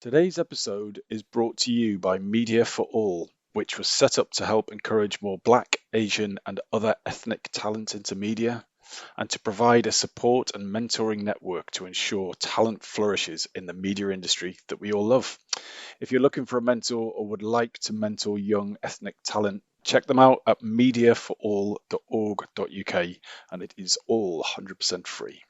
Today's episode is brought to you by Media for All, which was set up to help encourage more Black, Asian, and other ethnic talent into media, and to provide a support and mentoring network to ensure talent flourishes in the media industry that we all love. If you're looking for a mentor or would like to mentor young ethnic talent, check them out at mediaforall.org.uk, and it is all 100% free.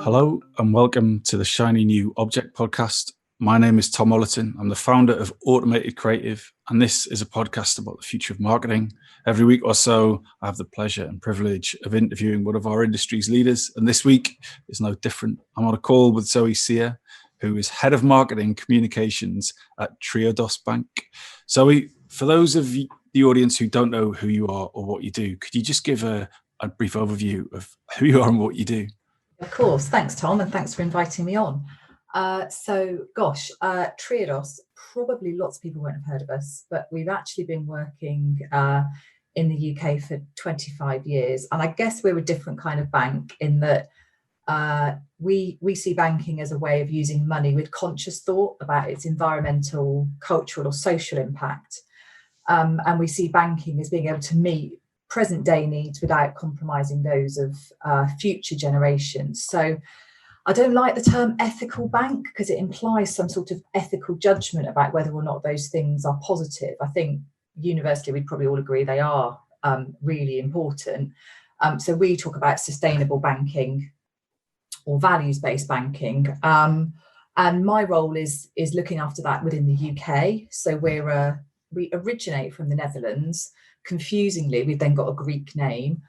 Hello and welcome to the Shiny New Object podcast. My name is Tom Ollerton. I'm the founder of Automated Creative, and this is a podcast about the future of marketing. Every week or so, I have the pleasure and privilege of interviewing one of our industry's leaders, and this week is no different. I'm on a call with Zoes Sear, who is Head of Marketing Communications at Triodos Bank. Zoe, for those of the audience who don't know who you are or what you do, could you just give a brief overview of who you are and what you do? Of course. Thanks, Tom, and thanks for inviting me on. Triodos, probably lots of people won't have heard of us, but we've actually been working in the UK for 25 years. And I guess we're a different kind of bank in that we see banking as a way of using money with conscious thought about its environmental, cultural, or social impact. And we see banking as being able to meet present day needs without compromising those of future generations. So I don't like the term ethical bank because it implies some sort of ethical judgment about whether or not those things are positive. I think universally we'd probably all agree they are really important. So we talk about sustainable banking or values-based banking. And my role is looking after that within the UK. So we originate from the Netherlands. Confusingly, we've then got a Greek name,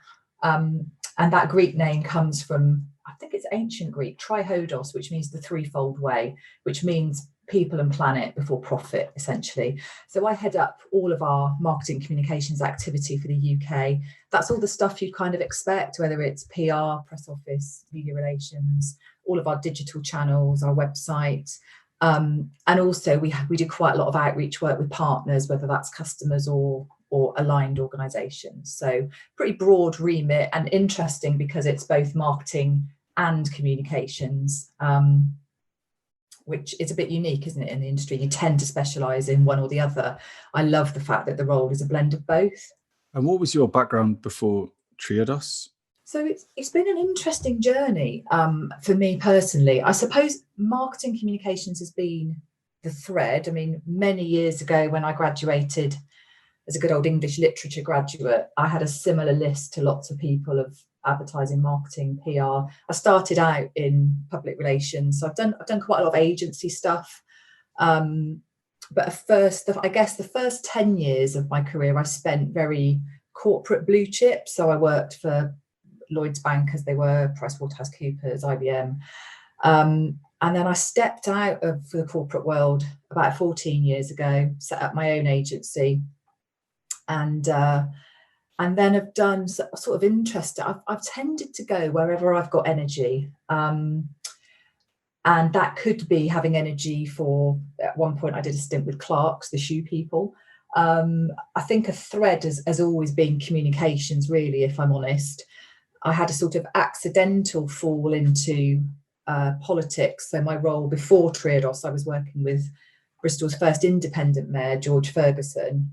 and that Greek name comes from, I think it's ancient Greek, Triodos, which means the threefold way, which means people and planet before profit, essentially. So I head up all of our marketing communications activity for the UK. That's all the stuff you'd kind of expect, whether it's PR, press office, media relations, all of our digital channels, our website. And also we do quite a lot of outreach work with partners, whether that's customers or aligned organizations. So pretty broad remit and interesting because it's both marketing and communications, which is a bit unique, isn't it, in the industry? You tend to specialize in one or the other. I love the fact that the role is a blend of both. And what was your background before Triodos? So it's been an interesting journey for me personally. I suppose marketing communications has been the thread. I mean, many years ago when I graduated as a good old English literature graduate, I had a similar list to lots of people of advertising, marketing, PR. I started out in public relations, so I've done quite a lot of agency stuff. But I guess the first 10 years of my career, I spent very corporate blue chip. So I worked for Lloyds Bank, as they were, PricewaterhouseCoopers, IBM. And then I stepped out of the corporate world about 14 years ago, set up my own agency. And then I've done sort of interesting. I've tended to go wherever I've got energy, and that could be having energy for. At one point, I did a stint with Clarks, the shoe people. I think a thread has always been communications. Really, if I'm honest, I had a sort of accidental fall into politics. So my role before Triodos, I was working with Bristol's first independent mayor, George Ferguson.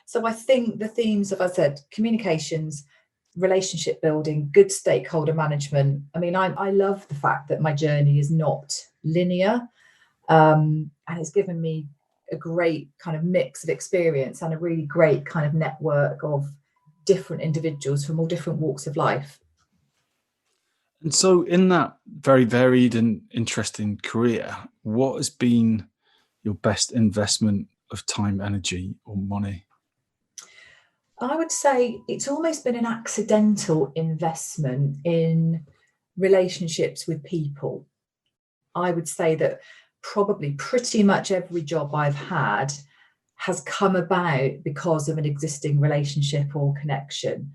So I think the themes of, as I said, communications, relationship building, good stakeholder management. I mean, I love the fact that my journey is not linear, and it's given me a great kind of mix of experience and a really great kind of network of different individuals from all different walks of life. And so in that very varied and interesting career, what has been your best investment of time, energy, or money? I would say it's almost been an accidental investment in relationships with people. I would say that probably pretty much every job I've had has come about because of an existing relationship or connection.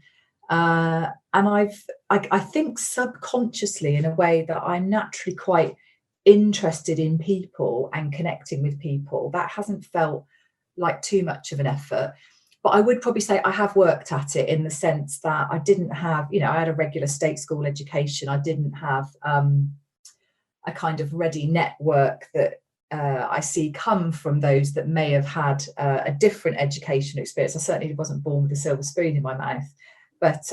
And I think subconsciously, in a way, that I'm naturally quite interested in people and connecting with people. That hasn't felt like too much of an effort. But I would probably say I have worked at it in the sense that I didn't have, I had a regular state school education. I didn't have a kind of ready network that I see come from those that may have had a different education experience. I certainly wasn't born with a silver spoon in my mouth, but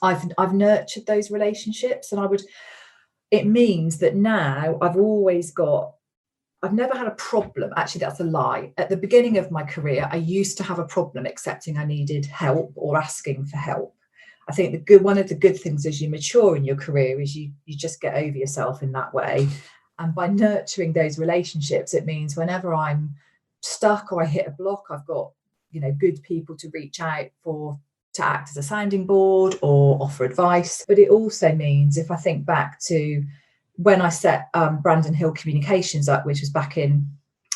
I've nurtured those relationships, and it means that now I've never had a problem. Actually, that's a lie. At the beginning of my career, I used to have a problem accepting I needed help or asking for help. I think one of the good things as you mature in your career is you just get over yourself in that way. And by nurturing those relationships, it means whenever I'm stuck or I hit a block, I've got, good people to reach out to act as a sounding board or offer advice. But it also means, if I think back to when I set Brandon Hill Communications up, which was back in,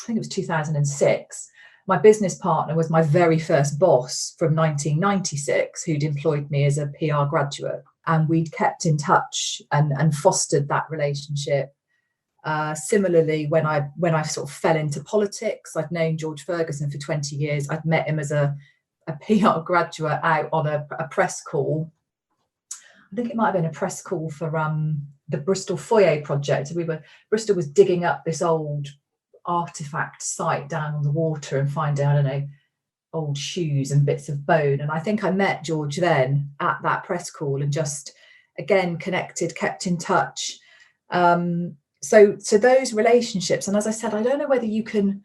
I think it was 2006, my business partner was my very first boss from 1996, who'd employed me as a PR graduate. And we'd kept in touch and fostered that relationship. Similarly, when I sort of fell into politics, I'd known George Ferguson for 20 years. I'd met him as a PR graduate out on a press call. I think it might have been a press call for the Bristol Foyer project. Bristol was digging up this old artifact site down on the water and finding, I don't know, old shoes and bits of bone. And I think I met George then at that press call and just, again, connected, kept in touch. So those relationships, and as I said, I don't know whether you can,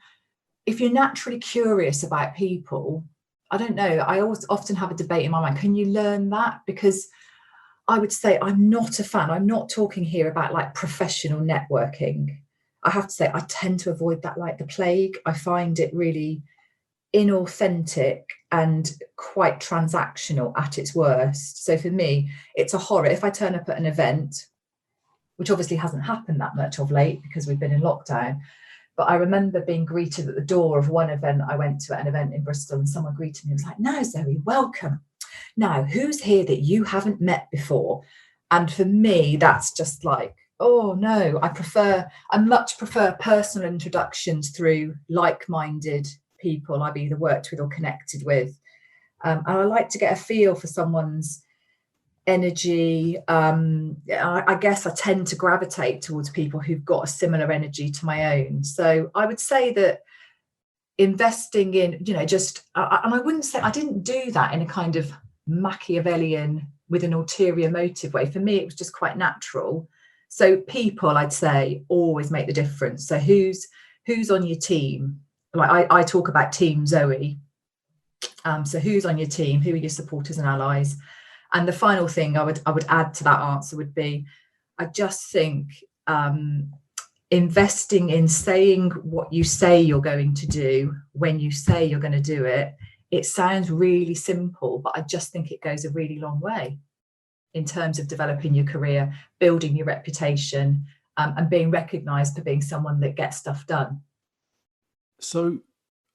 if you're naturally curious about people, I don't know, I always often have a debate in my mind, can you learn that? Because I would say I'm not a fan. I'm not talking here about like professional networking. I have to say I tend to avoid that like the plague. I find it really inauthentic and quite transactional at its worst. So for me, it's a horror. If I turn up at an event, which obviously hasn't happened that much of late because we've been in lockdown, but I remember being greeted at the door of one event I went to, at an event in Bristol, and someone greeted me and was like, "Now, Zoe, welcome. Now, who's here that you haven't met before?" And for me, that's just like, oh no, I much prefer personal introductions through like-minded people I've either worked with or connected with. And I like to get a feel for someone's energy. I guess I tend to gravitate towards people who've got a similar energy to my own. So I would say that investing in, and I wouldn't say I didn't do that in a kind of Machiavellian with an ulterior motive way. For me, it was just quite natural. So people, I'd say, always make the difference. So who's on your team? Like I talk about Team Zoe. So who's on your team? Who are your supporters and allies? And the final thing I would add to that answer would be, I just think investing in saying what you say you're going to do when you say you're going to do it. It sounds really simple, but I just think it goes a really long way in terms of developing your career, building your reputation, and being recognised for being someone that gets stuff done. So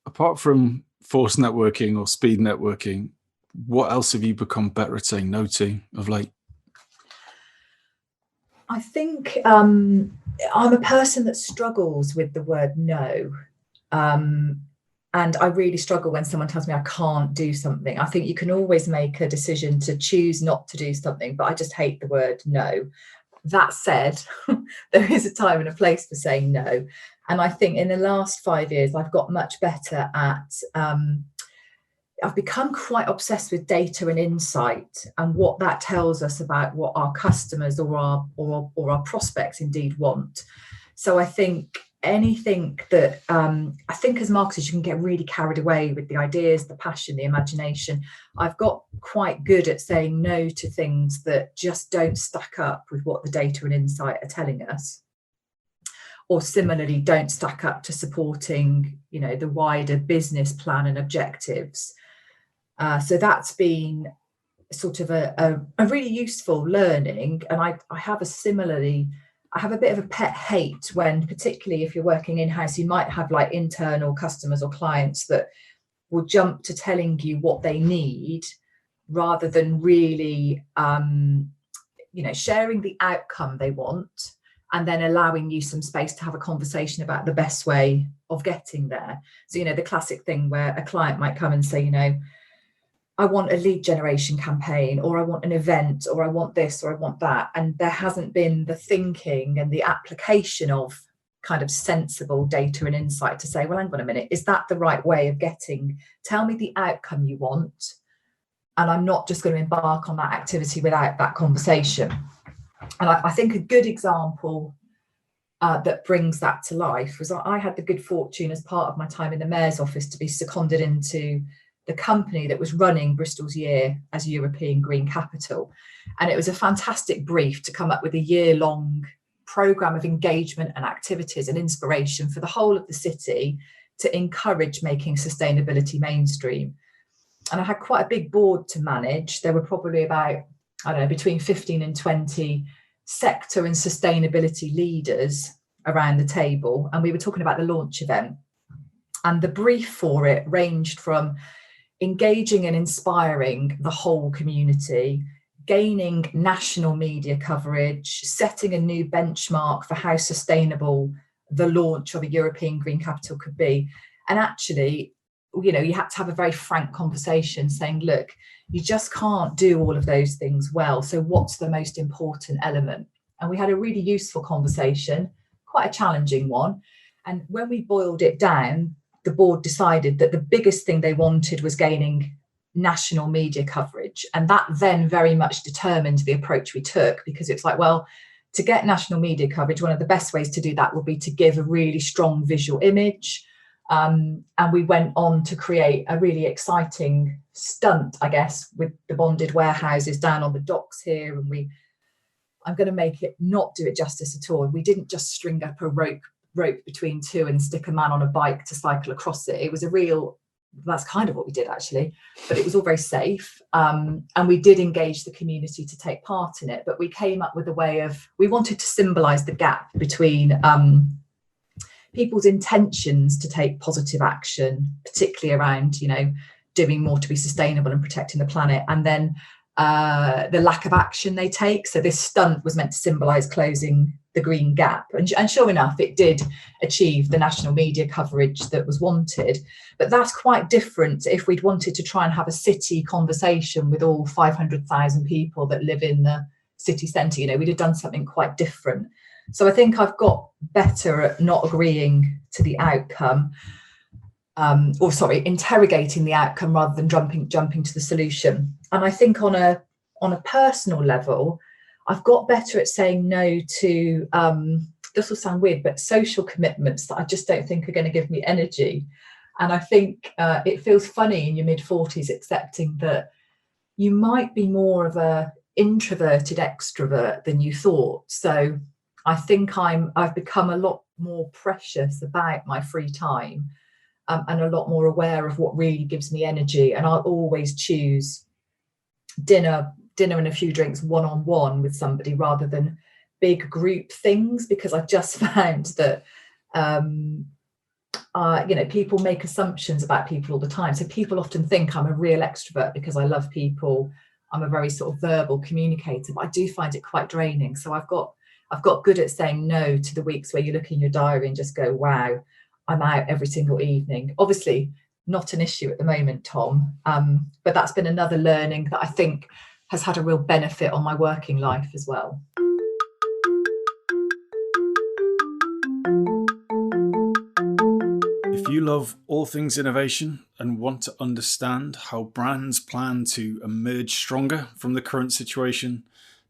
apart from force networking or speed networking, what else have you become better at saying no to of late? I think I'm a person that struggles with the word no. And I really struggle when someone tells me I can't do something. I think you can always make a decision to choose not to do something, but I just hate the word no. That said, there is a time and a place for saying no. And I think in the last 5 years, I've got much better at, I've become quite obsessed with data and insight and what that tells us about what our customers or our prospects indeed want. So I think anything that I think as marketers, you can get really carried away with the ideas, the passion, the imagination. I've got quite good at saying no to things that just don't stack up with what the data and insight are telling us, or similarly don't stack up to supporting, the wider business plan and objectives. So that's been sort of a really useful learning. And I have a bit of a pet hate when, particularly if you're working in-house, you might have like internal customers or clients that will jump to telling you what they need rather than really, sharing the outcome they want and then allowing you some space to have a conversation about the best way of getting there. So, the classic thing where a client might come and say, I want a lead generation campaign, or I want an event, or I want this, or I want that. And there hasn't been the thinking and the application of kind of sensible data and insight to say, well, hang on a minute, is that the right way of tell me the outcome you want, and I'm not just going to embark on that activity without that conversation. And I think a good example that brings that to life was I had the good fortune, as part of my time in the Mayor's office, to be seconded into the company that was running Bristol's year as European Green Capital. And it was a fantastic brief to come up with a year-long programme of engagement and activities and inspiration for the whole of the city to encourage making sustainability mainstream. And I had quite a big board to manage. There were probably about, between 15 and 20 sector and sustainability leaders around the table. And we were talking about the launch event. And the brief for it ranged from engaging and inspiring the whole community, gaining national media coverage, setting a new benchmark for how sustainable the launch of a European Green Capital could be. And actually, you had to have a very frank conversation saying, look, you just can't do all of those things well. So what's the most important element? And we had a really useful conversation, quite a challenging one. And when we boiled it down, the board decided that the biggest thing they wanted was gaining national media coverage. And that then very much determined the approach we took, because it's like, well, to get national media coverage, one of the best ways to do that would be to give a really strong visual image. And we went on to create a really exciting stunt, I guess, with the bonded warehouses down on the docks here. And I'm going to make it not do it justice at all. We didn't just string up a rope between two and stick a man on a bike to cycle across it. It was that's kind of what we did actually, but it was all very safe. And we did engage the community to take part in it, but we came up with a way we wanted to symbolise the gap between people's intentions to take positive action, particularly around, doing more to be sustainable and protecting the planet, and then the lack of action they take. So this stunt was meant to symbolise closing the green gap. And sure enough, it did achieve the national media coverage that was wanted. But that's quite different if we'd wanted to try and have a city conversation with all 500,000 people that live in the city centre. We'd have done something quite different. So I think I've got better at not agreeing to the outcome, interrogating the outcome rather than jumping to the solution. And I think on a personal level, I've got better at saying no to, this will sound weird, but social commitments that I just don't think are going to give me energy. And I think it feels funny in your mid-40s accepting that you might be more of a introverted extrovert than you thought. So I think I've become a lot more precious about my free time, and a lot more aware of what really gives me energy. And I'll always choose dinner and a few drinks one-on-one with somebody rather than big group things, because I've just found that people make assumptions about people all the time. So people often think I'm a real extrovert because I love people. I'm a very sort of verbal communicator, but I do find it quite draining. So I've got good at saying no to the weeks where you look in your diary and just go, wow, I'm out every single evening. Obviously not an issue at the moment, Tom, but that's been another learning that I think has had a real benefit on my working life as well. If you love all things innovation and want to understand how brands plan to emerge stronger from the current situation,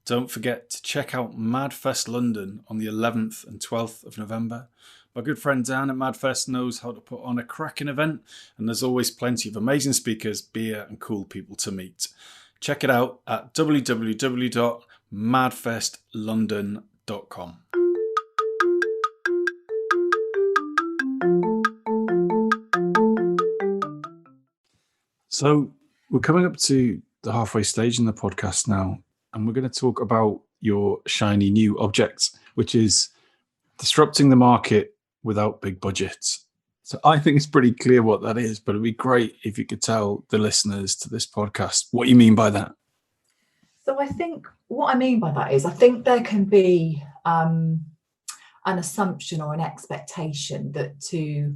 don't forget to check out MadFest London on the 11th and 12th of November. My good friend Dan at MadFest knows how to put on a cracking event, and there's always plenty of amazing speakers, beer and cool people to meet. Check it out at www.madfestlondon.com. So we're coming up to the halfway stage in the podcast now, and we're going to talk about your shiny new object, which is disrupting the market without big budgets. So I think it's pretty clear what that is, but it'd be great if you could tell the listeners to this podcast what you mean by that. So I think what I mean by that is I think there can be an assumption or an expectation that to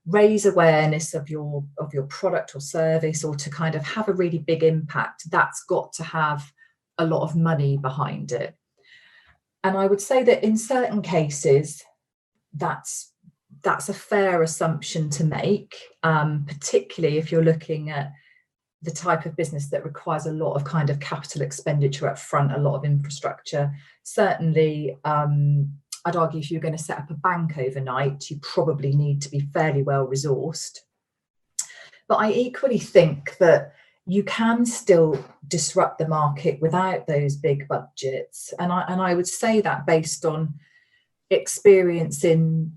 raise awareness of your product or service, or to kind of have a really big impact, that's got to have a lot of money behind it. And I would say that in certain cases, that's a fair assumption to make, particularly if you're looking at the type of business that requires a lot of kind of capital expenditure up front, a lot of infrastructure. Certainly, I'd argue if you're going to set up a bank overnight, you probably need to be fairly well resourced. But I equally think that you can still disrupt the market without those big budgets. And I would say that based on experience in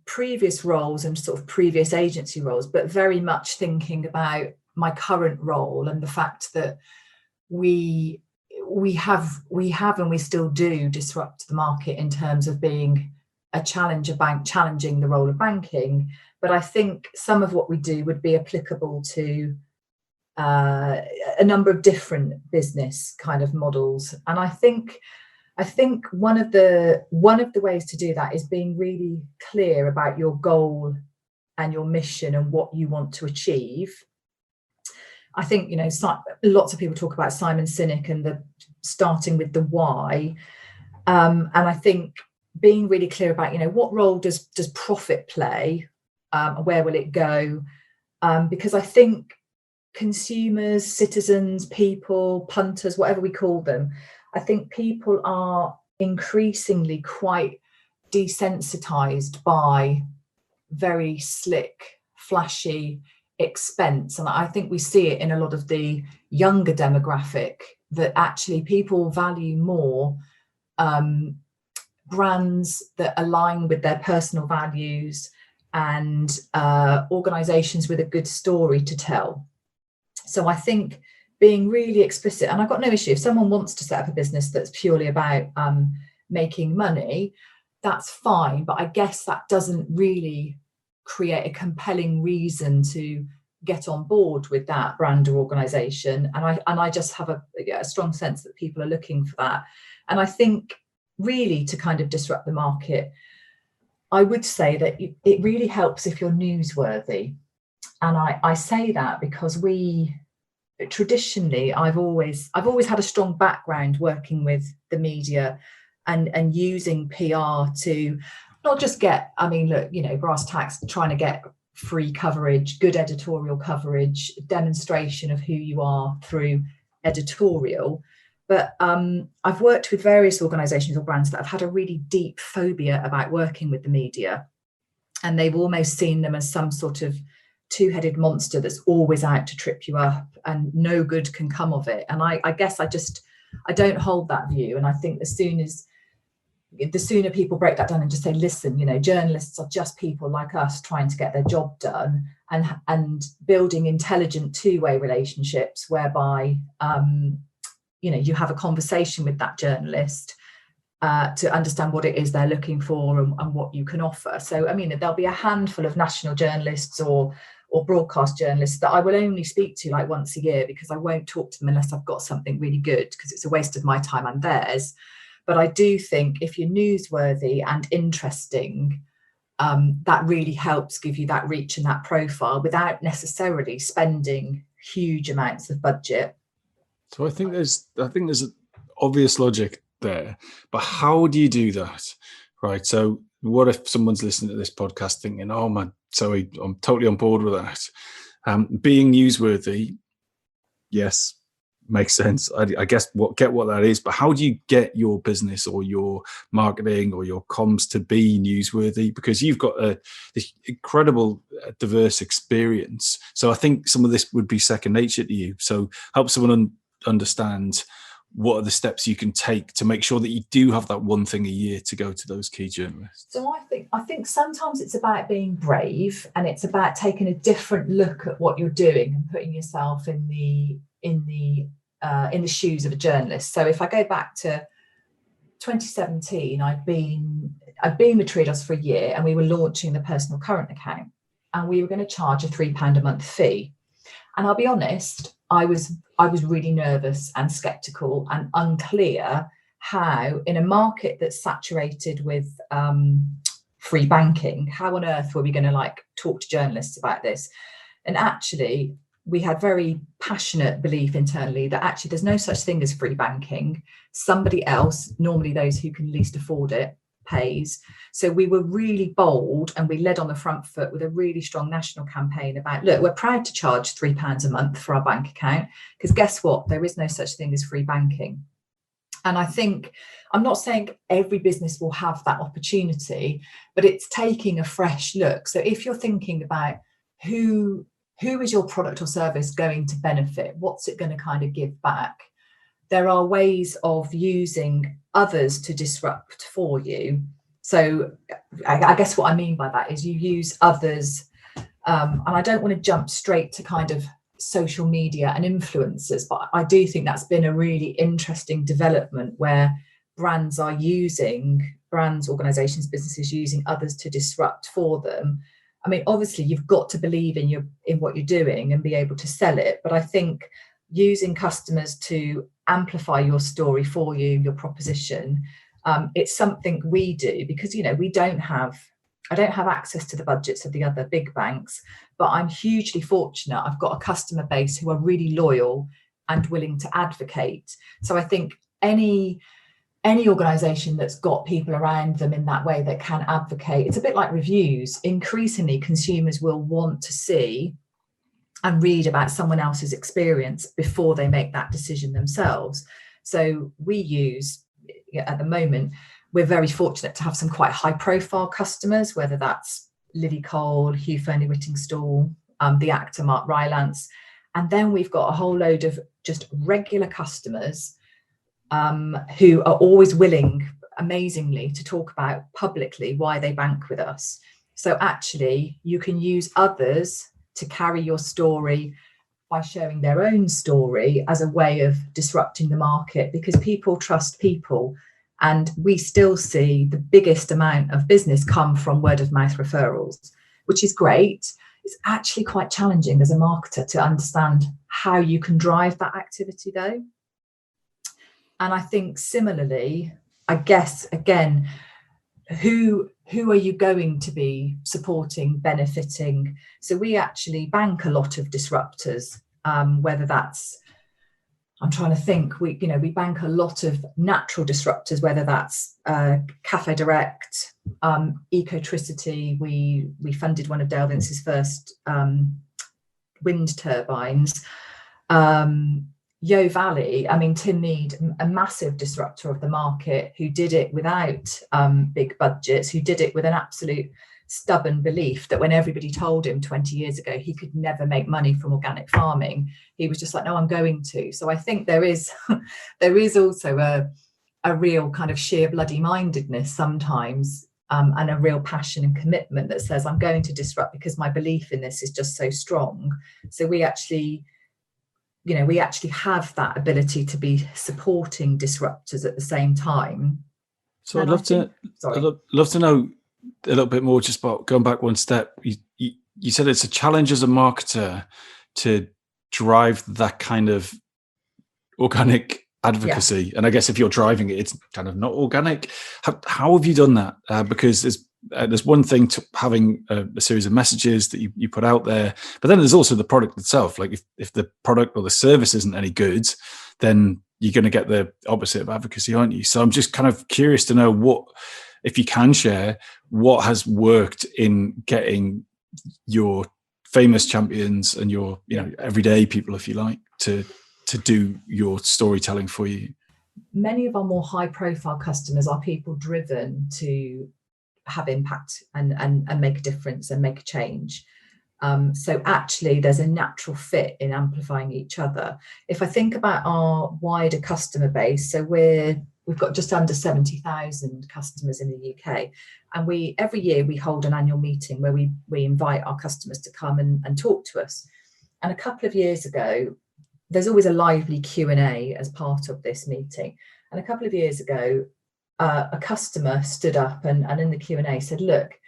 previous roles and sort of previous agency roles, but very much thinking about my current role and the fact that we have and we still do disrupt the market in terms of being a challenger bank, challenging the role of banking. But I think some of what we do would be applicable to a number of different business kind of models. And I think one of the ways to do that is being really clear about your goal and your mission and what you want to achieve. I think, lots of people talk about Simon Sinek and the starting with the why. And I think being really clear about, what role does profit play? Where will it go? Because I think consumers, citizens, people, punters, whatever we call them, I think people are increasingly quite desensitized by very slick, flashy expense. And I think we see it in a lot of the younger demographic, that actually people value more brands that align with their personal values and organizations with a good story to tell. So I think being really explicit, and I've got no issue if someone wants to set up a business that's purely about making money, that's fine. But I guess that doesn't really create a compelling reason to get on board with that brand or organization. And I just have a strong sense that people are looking for that. And I think really to kind of disrupt the market, I would say that it really helps if you're newsworthy. And I say that because traditionally, I've always had a strong background working with the media and using PR to not just get, brass tacks, trying to get free coverage, good editorial coverage, demonstration of who you are through editorial. But I've worked with various organisations or brands that have had a really deep phobia about working with the media. And they've almost seen them as some sort of two-headed monster that's always out to trip you up and no good can come of it. And I guess I don't hold that view. And I think the sooner people break that down and just say, listen, journalists are just people like us trying to get their job done, and building intelligent two-way relationships whereby you have a conversation with that journalist to understand what it is they're looking for and what you can offer. So there'll be a handful of national journalists or broadcast journalists that I will only speak to like once a year, because I won't talk to them unless I've got something really good, because it's a waste of my time and theirs. But I do think if you're newsworthy and interesting, that really helps give you that reach and that profile without necessarily spending huge amounts of budget. So I think there's obvious logic there, but how do you do that? Right. So what if someone's listening to this podcast thinking, oh man, sorry, I'm totally on board with that. Being newsworthy, yes, makes sense. I guess get what that is, but how do you get your business or your marketing or your comms to be newsworthy? Because you've got this incredible diverse experience. So I think some of this would be second nature to you. So help someone understand what are the steps you can take to make sure that you do have that one thing a year to go to those key journalists. So I think sometimes it's about being brave, and it's about taking a different look at what you're doing and putting yourself in the shoes of a journalist. So if I go back to 2017, I'd been with Triodos for a year, and we were launching the personal current account, and we were going to charge a £3 a month fee. And I'll be honest, I was really nervous and skeptical and unclear how in a market that's saturated with free banking, how on earth were we going to like talk to journalists about this? And actually, we had very passionate belief internally that actually there's no such thing as free banking. Somebody else, normally those who can least afford it, pays. So we were really bold, and we led on the front foot with a really strong national campaign about, look, we're proud to charge £3 a month for our bank account, because guess what? There is no such thing as free banking. And I think, I'm not saying every business will have that opportunity, but it's taking a fresh look. So if you're thinking about who is your product or service going to benefit, what's it going to kind of give back, there are ways of using others to disrupt for you. So I guess what I mean by that is you use others, and I don't want to jump straight to kind of social media and influencers, but I do think that's been a really interesting development where brands, organizations, businesses using others to disrupt for them. I mean, obviously you've got to believe in what you're doing and be able to sell it, but I think using customers to amplify your story for you, your proposition, it's something we do because, you know, I don't have access to the budgets of the other big banks, but I'm hugely fortunate. I've got a customer base who are really loyal and willing to advocate. So I think any organization that's got people around them in that way that can advocate, it's a bit like reviews. Increasingly, consumers will want to see and read about someone else's experience before they make that decision themselves. So we use, at the moment, we're very fortunate to have some quite high profile customers, whether that's Lily Cole, Hugh Fearnley-Whittingstall, the actor Mark Rylance. And then we've got a whole load of just regular customers who are always willing, amazingly, to talk about publicly why they bank with us. So actually, you can use others to carry your story by sharing their own story as a way of disrupting the market, because people trust people. And we still see the biggest amount of business come from word of mouth referrals, which is great. It's actually quite challenging as a marketer to understand how you can drive that activity though. And I think similarly, I guess, again, who are you going to be supporting, benefiting? So we actually bank a lot of disruptors, whether that's, I'm trying to think, we bank a lot of natural disruptors, whether that's Cafe Direct, Ecotricity. We funded one of Dale Vince's first wind turbines. Yo Valley, I mean, Tim Mead, a massive disruptor of the market, who did it without big budgets, who did it with an absolute stubborn belief that when everybody told him 20 years ago he could never make money from organic farming, he was just like, no, I'm going to. So I think there is also a real kind of sheer bloody mindedness sometimes, and a real passion and commitment that says, I'm going to disrupt because my belief in this is just so strong. So we actually have that ability to be supporting disruptors at the same time. So I'd love to know a little bit more just about going back one step. You said it's a challenge as a marketer to drive that kind of organic advocacy. Yeah. And I guess if you're driving it, it's kind of not organic. How have you done that? Because there's one thing to having a series of messages that you put out there, but then there's also the product itself. Like if the product or the service isn't any good, then you're going to get the opposite of advocacy, aren't you? So I'm just kind of curious to know what, if you can share, what has worked in getting your famous champions and your everyday people, if you like, to do your storytelling for you. Many of our more high profile customers are people driven to have impact and make a difference and make a change. So actually there's a natural fit in amplifying each other. If I think about our wider customer base, so we've got just under 70,000 customers in the UK, and every year we hold an annual meeting where we invite our customers to come and talk to us. And a couple of years ago, there's always a lively Q&A as part of this meeting. And a couple of years ago, a customer stood up and in the Q&A said, look,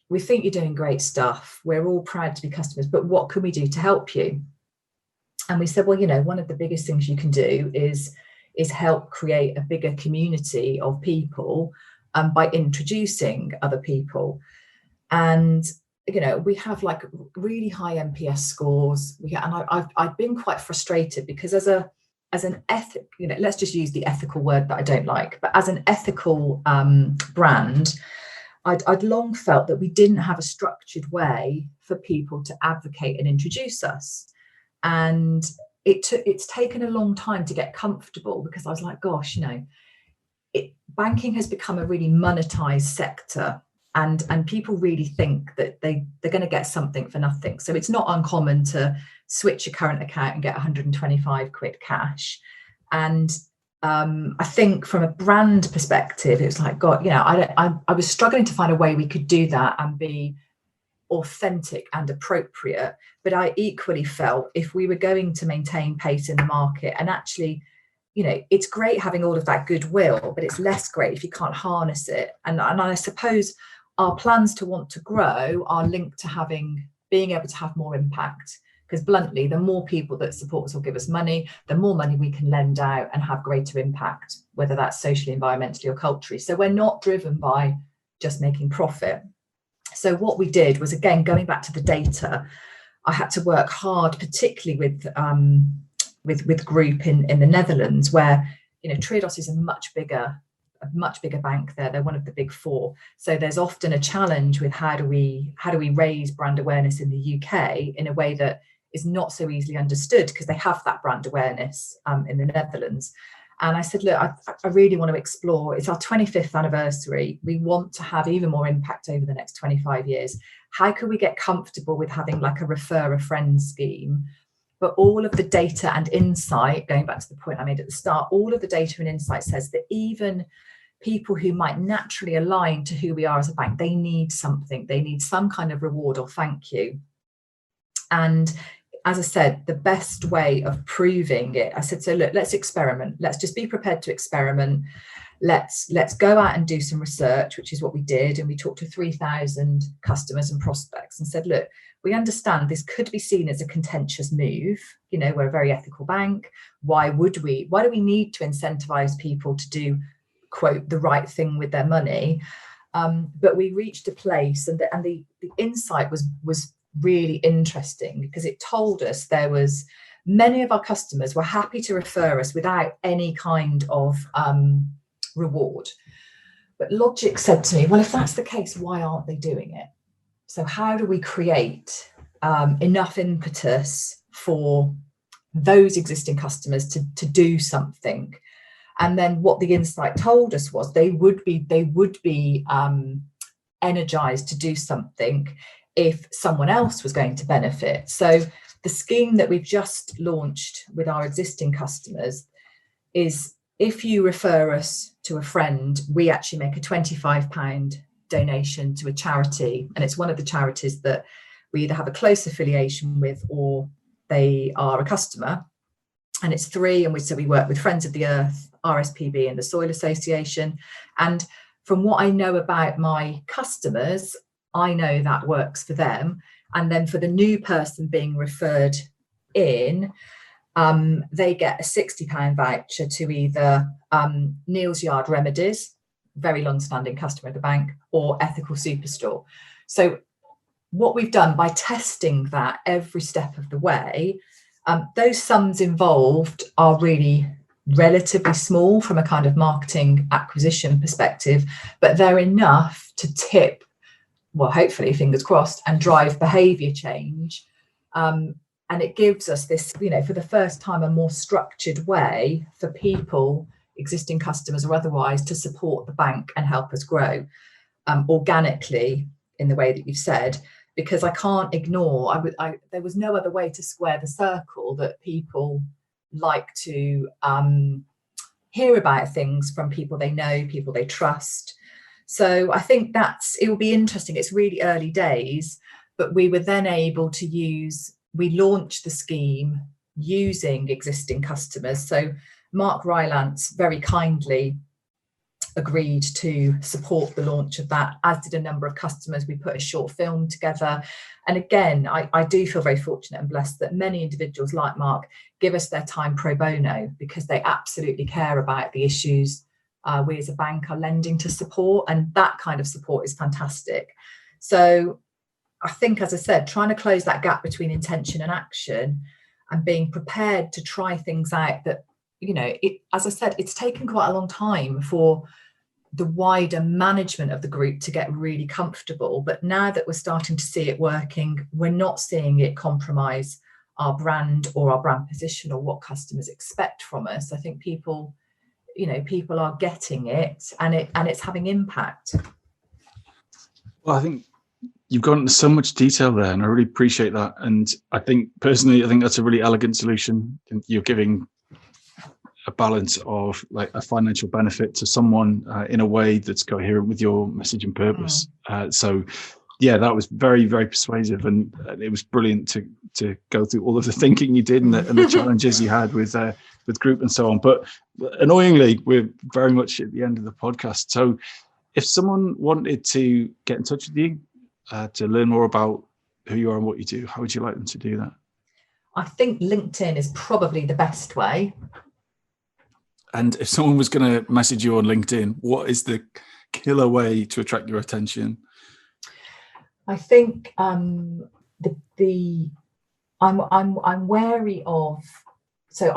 we think you're doing great stuff. We're all proud to be customers, but what can we do to help you? And we said, well, one of the biggest things you can do is is help create a bigger community of people by introducing other people. And we have like really high NPS scores. I've been quite frustrated because as an ethic, let's just use the ethical word that I don't like, but as an ethical brand, I'd long felt that we didn't have a structured way for people to advocate and introduce us. And it's taken a long time to get comfortable, because I was like, gosh, banking has become a really monetized sector, and people really think that they're going to get something for nothing. So it's not uncommon to switch your current account and get 125 quid cash. And I think from a brand perspective, it was like, God, I was struggling to find a way we could do that and be authentic and appropriate. But I equally felt if we were going to maintain pace in the market, and actually, it's great having all of that goodwill, but it's less great if you can't harness it. And I suppose our plans to want to grow are linked to being able to have more impact. Because bluntly, the more people that support us or give us money, the more money we can lend out and have greater impact, whether that's socially, environmentally, or culturally. So we're not driven by just making profit. So what we did was, again, going back to the data, I had to work hard, particularly with group in the Netherlands, where Triodos is a much bigger bank there. They're one of the big four. So there's often a challenge with how do we raise brand awareness in the UK in a way that is not so easily understood, because they have that brand awareness in the Netherlands. And I said, look, I really want to explore. It's our 25th anniversary. We want to have even more impact over the next 25 years. How can we get comfortable with having like a refer a friend scheme? But all of the data and insight, going back to the point I made at the start, all of the data and insight says that even people who might naturally align to who we are as a bank, they need something. They need some kind of reward or thank you. And as I said, the best way of proving it, I said, so look, let's experiment. Let's just be prepared to experiment. Let's go out and do some research, which is what we did. And we talked to 3,000 customers and prospects and said, look, we understand this could be seen as a contentious move. We're a very ethical bank. Why do we need to incentivize people to do, quote, the right thing with their money? But we reached a place, and the insight was really interesting, because it told us there was many of our customers were happy to refer us without any kind of reward. But logic said to me, well, if that's the case, why aren't they doing it? So how do we create enough impetus for those existing customers to do something? And then what the insight told us was they would be energized to do something if someone else was going to benefit. So the scheme that we've just launched with our existing customers is, if you refer us to a friend, we actually make a £25 donation to a charity. And it's one of the charities that we either have a close affiliation with or they are a customer. And it's three. And we work with Friends of the Earth, RSPB, and the Soil Association. And from what I know about my customers, I know that works for them. And then for the new person being referred in, they get a £60 voucher to either Neil's Yard Remedies, very long-standing customer of the bank, or Ethical Superstore. So what we've done by testing that every step of the way, those sums involved are really relatively small from a kind of marketing acquisition perspective, but they're enough to tip, well, hopefully, fingers crossed, and drive behaviour change. And it gives us this, for the first time, a more structured way for people, existing customers or otherwise, to support the bank and help us grow organically in the way that you've said. Because I can't ignore, there was no other way to square the circle that people like to hear about things from people they know, people they trust. So I think it will be interesting. It's really early days, but we were then able to we launched the scheme using existing customers. So Mark Rylance very kindly agreed to support the launch of that, as did a number of customers. We put a short film together. And again, I do feel very fortunate and blessed that many individuals like Mark give us their time pro bono because they absolutely care about the issues we as a bank are lending to support. And that kind of support is fantastic. So I think, as I said, trying to close that gap between intention and action and being prepared to try things out that, as I said, it's taken quite a long time for the wider management of the group to get really comfortable. But now that we're starting to see it working, we're not seeing it compromise our brand or our brand position or what customers expect from us. I think people are getting it, and it's having impact. Well, I think you've gone into so much detail there, and I really appreciate that. And I think personally, that's a really elegant solution. You're giving a balance of like a financial benefit to someone in a way that's coherent with your message and purpose. So yeah, that was very, very persuasive, and it was brilliant to go through all of the thinking you did and the challenges you had with group and so on. But annoyingly, we're very much at the end of the podcast. So if someone wanted to get in touch with you to learn more about who you are and what you do, how would you like them to do that? I think LinkedIn is probably the best way. And if someone was going to message you on LinkedIn, what is the killer way to attract your attention? I think I'm wary of. So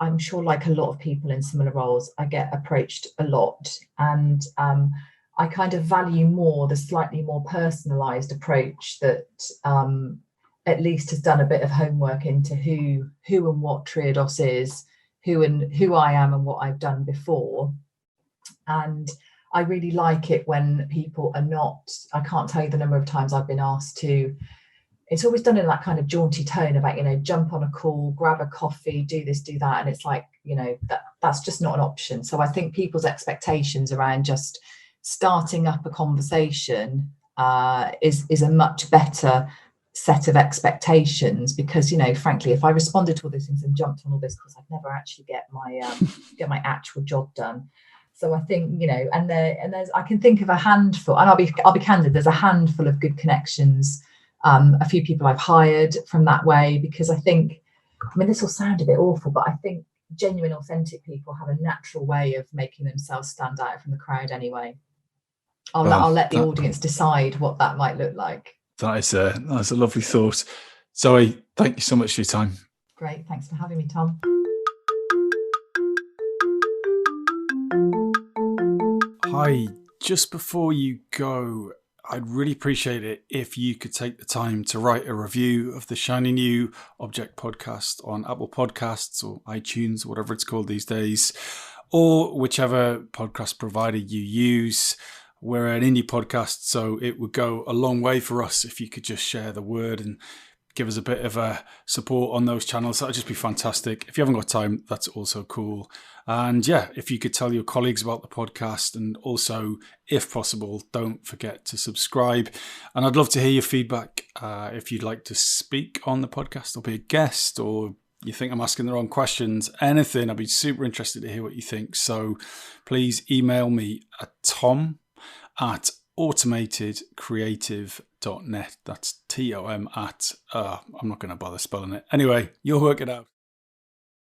I'm sure, like a lot of people in similar roles, I get approached a lot, and I kind of value more the slightly more personalised approach that at least has done a bit of homework into who and what Triodos is, who I am and what I've done before. And I really like it when people are not, I can't tell you the number of times I've been asked to, it's always done in that kind of jaunty tone about, jump on a call, grab a coffee, do this, do that. And it's like, that's just not an option. So I think people's expectations around just starting up a conversation is a much better set of expectations, because frankly, if I responded to all those things and jumped on all this, because I'd never actually get my actual job done. So I think and there's I can think of a handful, and I'll be candid, there's a handful of good connections, a few people I've hired from that way, because I think, this will sound a bit awful, but I think genuine, authentic people have a natural way of making themselves stand out from the crowd anyway. I'll let the audience decide what that might look like. That's a lovely thought. Zoe, thank you so much for your time. Great. Thanks for having me, Tom. Hi. Just before you go, I'd really appreciate it if you could take the time to write a review of the Shiny New Object podcast on Apple Podcasts or iTunes, whatever it's called these days, or whichever podcast provider you use. We're an indie podcast, so it would go a long way for us if you could just share the word and give us a bit of a support on those channels. That would just be fantastic. If you haven't got time, that's also cool. And yeah, if you could tell your colleagues about the podcast, and also, if possible, don't forget to subscribe. And I'd love to hear your feedback. If you'd like to speak on the podcast or be a guest, or you think I'm asking the wrong questions, anything, I'd be super interested to hear what you think. So please email me at tom@automatedcreative.net. That's TOM at, I'm not going to bother spelling it. Anyway, you'll work it out.